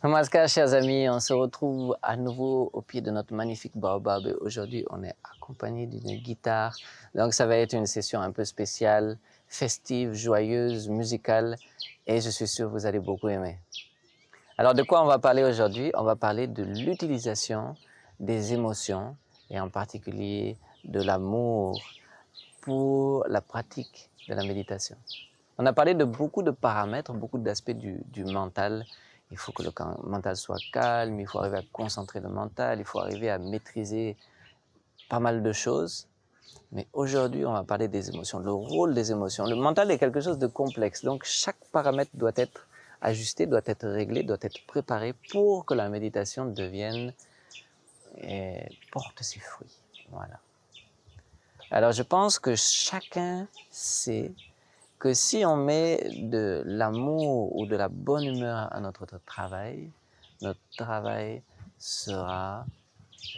Namaskar, chers amis, on se retrouve à nouveau au pied de notre magnifique baobab. Aujourd'hui, on est accompagné d'une guitare. Donc, ça va être une session un peu spéciale, festive, joyeuse, musicale. Et je suis sûr que vous allez beaucoup aimer. Alors, de quoi on va parler aujourd'hui? On va parler de l'utilisation des émotions et en particulier de l'amour pour la pratique de la méditation. On a parlé de beaucoup de paramètres, beaucoup d'aspects du mental. Il faut que le mental soit calme, il faut arriver à concentrer le mental, il faut arriver à maîtriser pas mal de choses. Mais aujourd'hui, on va parler des émotions, le rôle des émotions. Le mental est quelque chose de complexe, donc chaque paramètre doit être ajusté, doit être réglé, doit être préparé pour que la méditation devienne et porte ses fruits. Voilà. Alors, je pense que chacun sait que si on met de l'amour ou de la bonne humeur à notre travail sera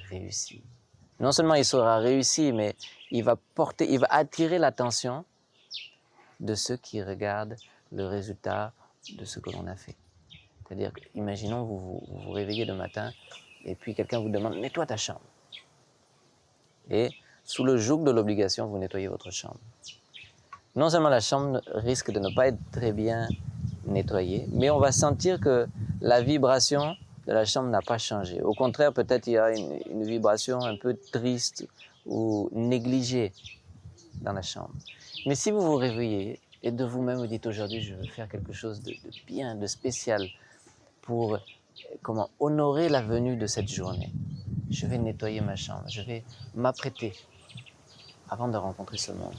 réussi. Non seulement il sera réussi, mais il va attirer l'attention de ceux qui regardent le résultat de ce que l'on a fait. C'est-à-dire, imaginons vous vous réveillez le matin et puis quelqu'un vous demande « nettoie ta chambre ». Et sous le joug de l'obligation, vous nettoyez votre chambre. Non seulement la chambre risque de ne pas être très bien nettoyée, mais on va sentir que la vibration de la chambre n'a pas changé. Au contraire, peut-être il y a une vibration un peu triste ou négligée dans la chambre. Mais si vous vous réveillez et de vous-même vous dites aujourd'hui je veux faire quelque chose de bien, de spécial pour honorer la venue de cette journée, je vais nettoyer ma chambre, je vais m'apprêter avant de rencontrer ce monde.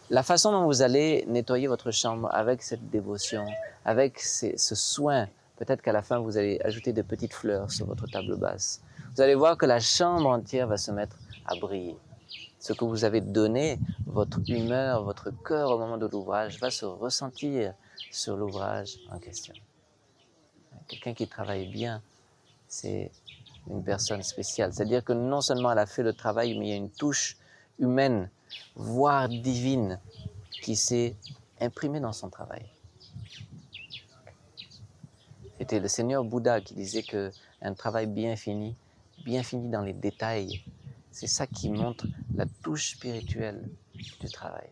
La façon dont vous allez nettoyer votre chambre avec cette dévotion, avec ce soin, peut-être qu'à la fin vous allez ajouter des petites fleurs sur votre table basse. Vous allez voir que la chambre entière va se mettre à briller. Ce que vous avez donné, votre humeur, votre cœur au moment de l'ouvrage va se ressentir sur l'ouvrage en question. Quelqu'un qui travaille bien, c'est une personne spéciale. C'est-à-dire que non seulement elle a fait le travail, mais il y a une touche humaine, voire divine, qui s'est imprimée dans son travail. C'était le Seigneur Bouddha qui disait qu'un travail bien fini dans les détails, c'est ça qui montre la touche spirituelle du travail.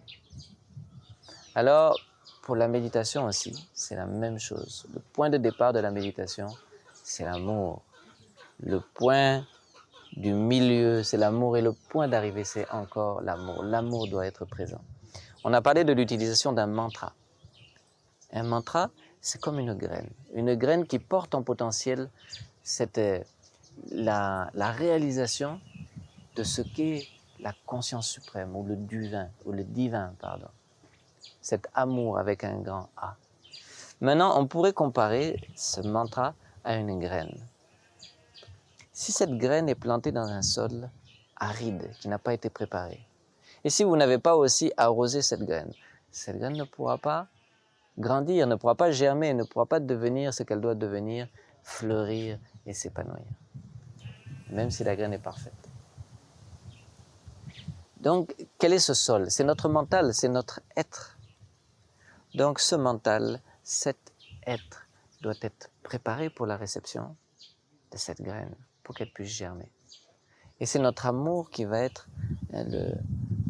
Alors, pour la méditation aussi, c'est la même chose. Le point de départ de la méditation, c'est l'amour. Le point du milieu, c'est l'amour et le point d'arrivée, c'est encore l'amour. L'amour doit être présent. On a parlé de l'utilisation d'un mantra. Un mantra, c'est comme une graine qui porte en potentiel la réalisation de ce qu'est la conscience suprême ou le divin, pardon. Cet amour avec un grand A. Maintenant, on pourrait comparer ce mantra à une graine. Si cette graine est plantée dans un sol aride, qui n'a pas été préparé, et si vous n'avez pas aussi arrosé cette graine ne pourra pas grandir, ne pourra pas germer, ne pourra pas devenir ce qu'elle doit devenir, fleurir et s'épanouir, même si la graine est parfaite. Donc, quel est ce sol? C'est notre mental, c'est notre être. Donc, ce mental, cet être, doit être préparé pour la réception de cette graine, pour qu'elle puisse germer. Et c'est notre amour qui va être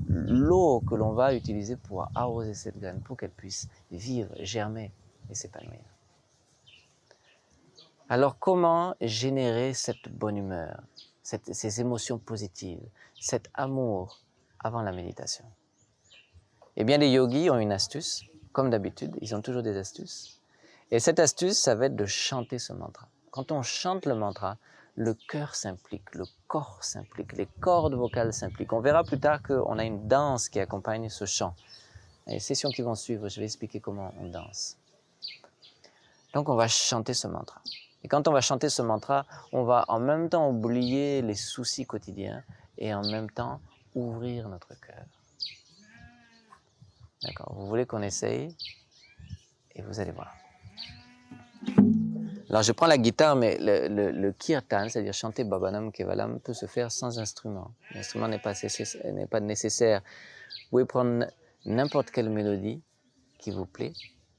l'eau que l'on va utiliser pour arroser cette graine, pour qu'elle puisse vivre, germer et s'épanouir. Alors comment générer cette bonne humeur, ces émotions positives, cet amour avant la méditation? Eh bien, les yogis ont une astuce, comme d'habitude, ils ont toujours des astuces. Et cette astuce, ça va être de chanter ce mantra. Quand on chante le mantra, le cœur s'implique, le corps s'implique, les cordes vocales s'impliquent. On verra plus tard qu'on a une danse qui accompagne ce chant. Dans les sessions qui vont suivre, je vais expliquer comment on danse. Donc on va chanter ce mantra. Et quand on va chanter ce mantra, on va en même temps oublier les soucis quotidiens et en même temps ouvrir notre cœur. D'accord, vous voulez qu'on essaye? Et vous allez voir. Alors je prends la guitare, mais le kirtan, c'est-à-dire chanter Bhavanam Kevalam, peut se faire sans instrument. L'instrument n'est pas nécessaire. Vous pouvez prendre n'importe quelle mélodie qui vous plaît